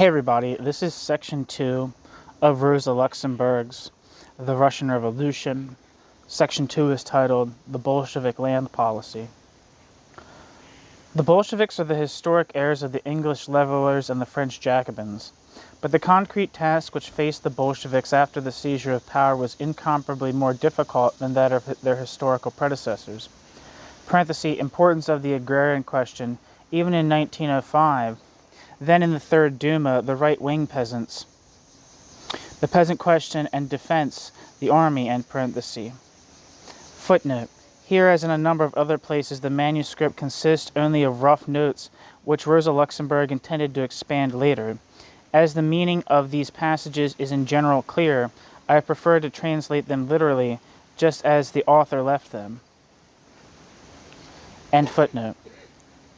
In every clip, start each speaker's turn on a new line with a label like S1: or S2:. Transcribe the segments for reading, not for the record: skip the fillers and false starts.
S1: Hey everybody, this is section 2 of Rosa Luxemburg's The Russian Revolution. Section 2 is titled The Bolshevik Land Policy. The Bolsheviks are the historic heirs of the English levelers and the French Jacobins, but the concrete task which faced the Bolsheviks after the seizure of power was incomparably more difficult than that of their historical predecessors. Importance of the agrarian question, even in 1905, then in the Third Duma, the right-wing peasants. The peasant question and defense, the army, end parenthesis. Footnote. Here, as in a number of other places, the manuscript consists only of rough notes, which Rosa Luxemburg intended to expand later. As the meaning of these passages is in general clear, I have preferred to translate them literally, just as the author left them. End footnote.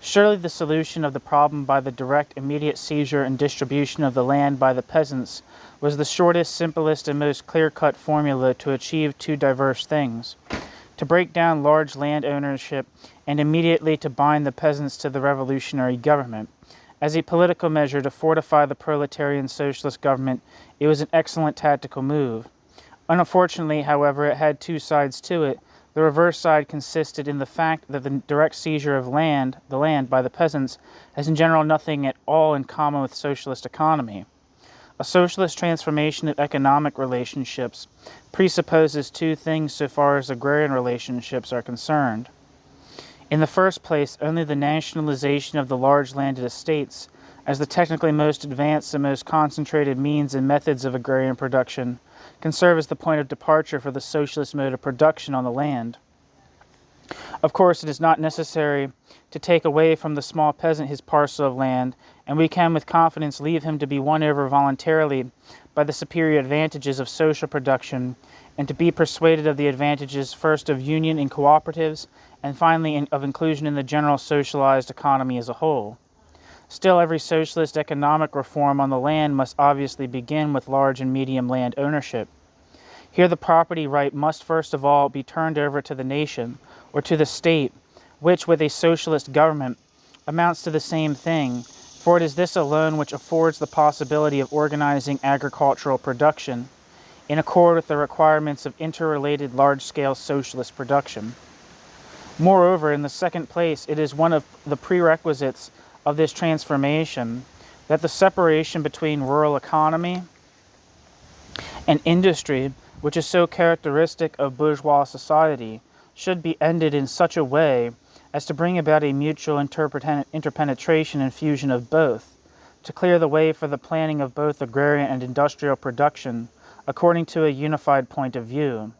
S1: Surely the solution of the problem by the direct, immediate seizure and distribution of the land by the peasants was the shortest, simplest, and most clear-cut formula to achieve two diverse things: to break down large land ownership and immediately to bind the peasants to the revolutionary government. As a political measure to fortify the proletarian socialist government, it was an excellent tactical move. Unfortunately, however, it had two sides to it. The reverse side consisted in the fact that the direct seizure of the land by the peasants, has in general nothing at all in common with socialist economy. A socialist transformation of economic relationships presupposes two things so far as agrarian relationships are concerned. In the first place, only the nationalization of the large landed estates, as the technically most advanced and most concentrated means and methods of agrarian production, can serve as the point of departure for the socialist mode of production on the land. Of course, it is not necessary to take away from the small peasant his parcel of land, and we can with confidence leave him to be won over voluntarily by the superior advantages of social production, and to be persuaded of the advantages first of union in cooperatives, and finally of inclusion in the general socialized economy as a whole. Still, every socialist economic reform on the land must obviously begin with large and medium land ownership. Here the property right must first of all be turned over to the nation, or to the state, which with a socialist government amounts to the same thing, for it is this alone which affords the possibility of organizing agricultural production in accord with the requirements of interrelated large-scale socialist production. Moreover, in the second place, it is one of the prerequisites of this transformation that the separation between rural economy and industry, which is so characteristic of bourgeois society, should be ended in such a way as to bring about a mutual interpenetration and fusion of both, to clear the way for the planning of both agrarian and industrial production according to a unified point of view.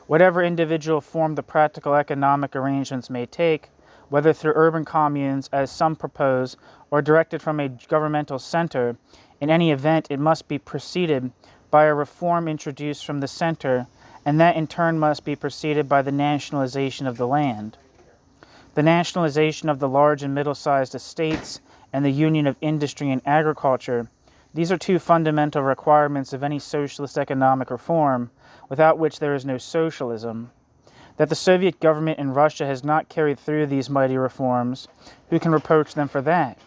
S1: Whatever individual form the practical economic arrangements may take, whether through urban communes, as some propose, or directed from a governmental center, in any event it must be preceded by a reform introduced from the center, and that in turn must be preceded by the nationalization of the land. The nationalization of the large and middle-sized estates and the union of industry and agriculture, these are two fundamental requirements of any socialist economic reform, without which there is no socialism. That the Soviet government in Russia has not carried through these mighty reforms, who can reproach them for that?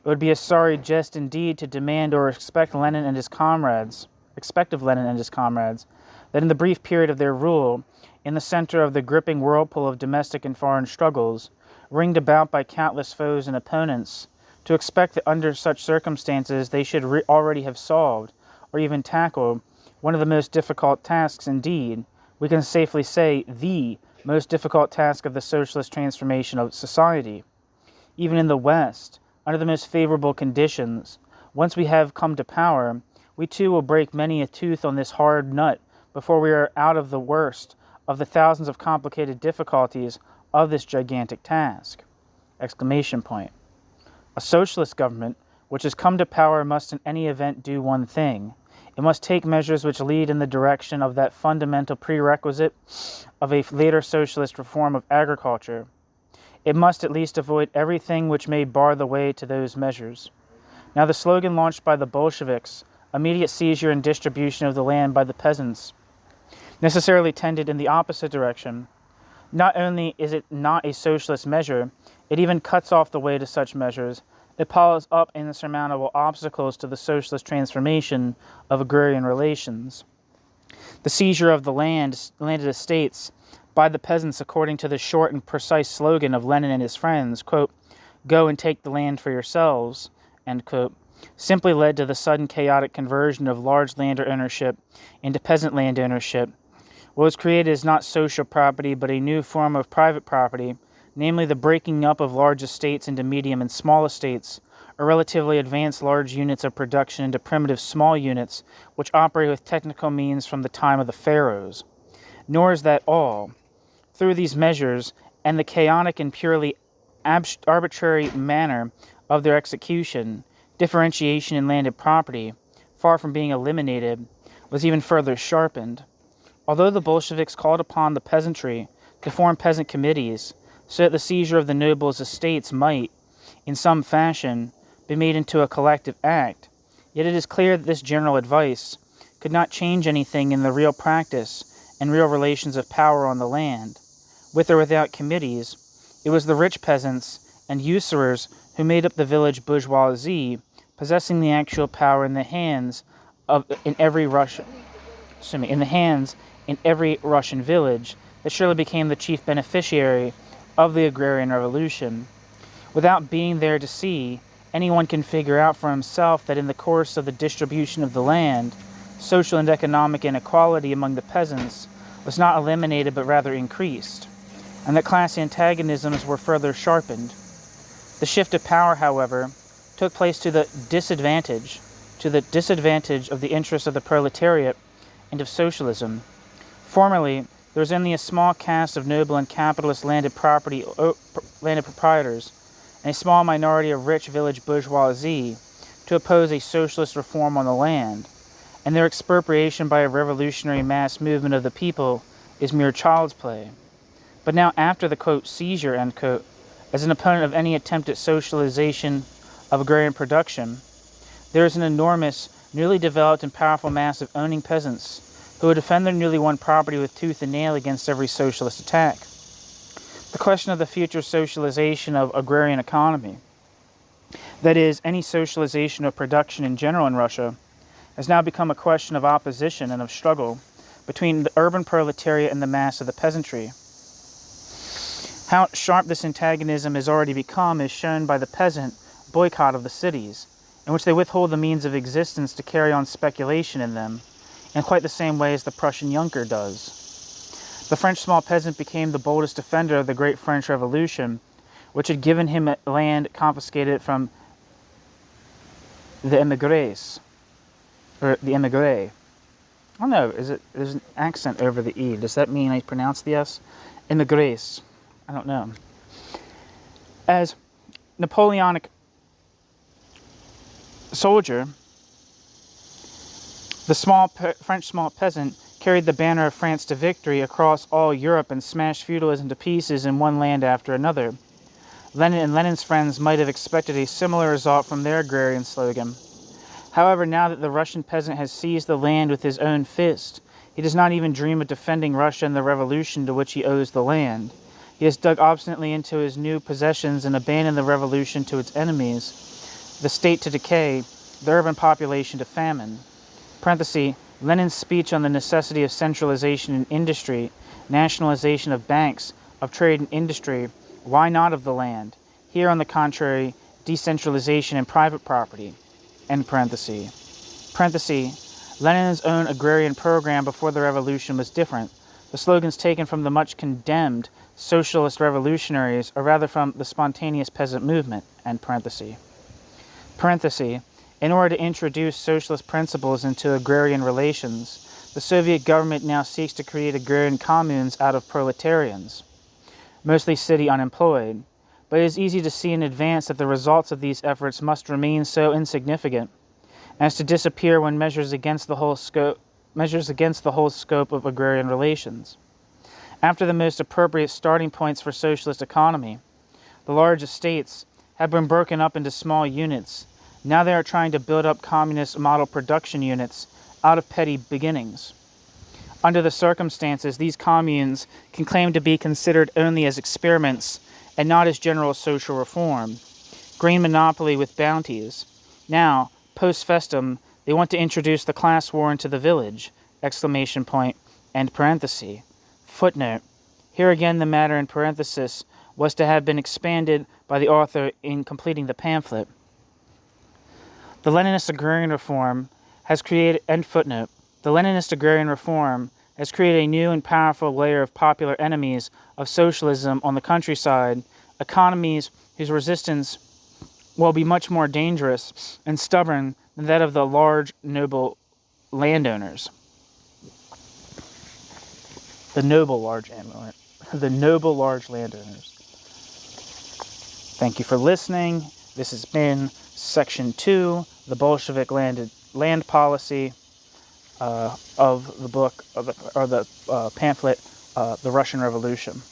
S1: It would be a sorry jest indeed to demand or expect of Lenin and his comrades, that in the brief period of their rule, in the center of the gripping whirlpool of domestic and foreign struggles, ringed about by countless foes and opponents, to expect that under such circumstances they should already have solved, or even tackled, one of the most difficult tasks indeed, we can safely say the most difficult task of the socialist transformation of society. Even in the West, under the most favorable conditions, once we have come to power, we too will break many a tooth on this hard nut before we are out of the worst of the thousands of complicated difficulties of this gigantic task. Exclamation point. A socialist government which has come to power must in any event do one thing. It must take measures which lead in the direction of that fundamental prerequisite of a later socialist reform of agriculture. It must at least avoid everything which may bar the way to those measures. Now the slogan launched by the Bolsheviks, immediate seizure and distribution of the land by the peasants, necessarily tended in the opposite direction. Not only is it not a socialist measure, it even cuts off the way to such measures, It piles up insurmountable obstacles to the socialist transformation of agrarian relations. The seizure of the landed estates by the peasants according to the short and precise slogan of Lenin and his friends, quote, "Go and take the land for yourselves," end quote, simply led to the sudden chaotic conversion of large land ownership into peasant land ownership. What was created is not social property, but a new form of private property, namely the breaking up of large estates into medium and small estates, or relatively advanced large units of production into primitive small units, which operate with technical means from the time of the pharaohs. Nor is that all. Through these measures, and the chaotic and purely arbitrary manner of their execution, differentiation in landed property, far from being eliminated, was even further sharpened. Although the Bolsheviks called upon the peasantry to form peasant committees so that the seizure of the nobles' estates might, in some fashion, be made into a collective act, yet it is clear that this general advice could not change anything in the real practice and real relations of power on the land. With or without committees, it was the rich peasants and usurers who made up the village bourgeoisie, possessing the actual power in the hands in every Russian village, that surely became the chief beneficiary of the agrarian revolution. Without being there to see, anyone can figure out for himself that in the course of the distribution of the land, social and economic inequality among the peasants was not eliminated but rather increased, and that class antagonisms were further sharpened. The shift of power, however, took place to the disadvantage of the interests of the proletariat and of socialism. Formerly, there was only a small caste of noble and capitalist landed proprietors, and a small minority of rich village bourgeoisie to oppose a socialist reform on the land, and their expropriation by a revolutionary mass movement of the people is mere child's play. But now, after the, quote, seizure, end quote, as an opponent of any attempt at socialization of agrarian production, there is an enormous, newly developed and powerful mass of owning peasants who would defend their newly won property with tooth and nail against every socialist attack. The question of the future socialization of agrarian economy, that is, any socialization of production in general in Russia, has now become a question of opposition and of struggle between the urban proletariat and the mass of the peasantry. How sharp this antagonism has already become is shown by the peasant boycott of the cities, in which they withhold the means of existence to carry on speculation in them, in quite the same way as the Prussian Junker does. The French small peasant became the boldest defender of the great French Revolution, which had given him land confiscated from the émigrés, or the émigré. I don't know, there's an accent over the E. Does that mean I pronounce the S? Émigrés. I don't know. As Napoleonic soldier, the French small peasant carried the banner of France to victory across all Europe and smashed feudalism to pieces in one land after another. Lenin and Lenin's friends might have expected a similar result from their agrarian slogan. However, now that the Russian peasant has seized the land with his own fist, he does not even dream of defending Russia and the revolution to which he owes the land. He has dug obstinately into his new possessions and abandoned the revolution to its enemies, the state to decay, the urban population to famine. Parenthesis, Lenin's speech on the necessity of centralization in industry, nationalization of banks, of trade and industry, why not of the land? Here, on the contrary, decentralization and private property. End parenthesis. Parenthesis, Lenin's own agrarian program before the revolution was different. The slogans taken from the much condemned socialist revolutionaries, or rather from the spontaneous peasant movement. End parenthesis. Parenthesis, in order to introduce socialist principles into agrarian relations, the Soviet government now seeks to create agrarian communes out of proletarians, mostly city unemployed. But it is easy to see in advance that the results of these efforts must remain so insignificant as to disappear when measures against the whole scope of agrarian relations. After the most appropriate starting points for socialist economy, the large estates have been broken up into small units. Now they are trying to build up communist model production units out of petty beginnings. Under the circumstances, these communes can claim to be considered only as experiments and not as general social reform. grain monopoly with bounties. Now, post festum, they want to introduce the class war into the village! Exclamation point, end parenthesis. Footnote. Here again the matter in parenthesis was to have been expanded by the author in completing the pamphlet. The Leninist agrarian reform has created, end footnote, the Leninist agrarian reform has created a new and powerful layer of popular enemies of socialism on the countryside, economies whose resistance will be much more dangerous and stubborn than that of the large, noble landowners. The noble large landowners. Thank you for listening. This has been Section 2, the Bolshevik land policy of the book, or the pamphlet, The Russian Revolution.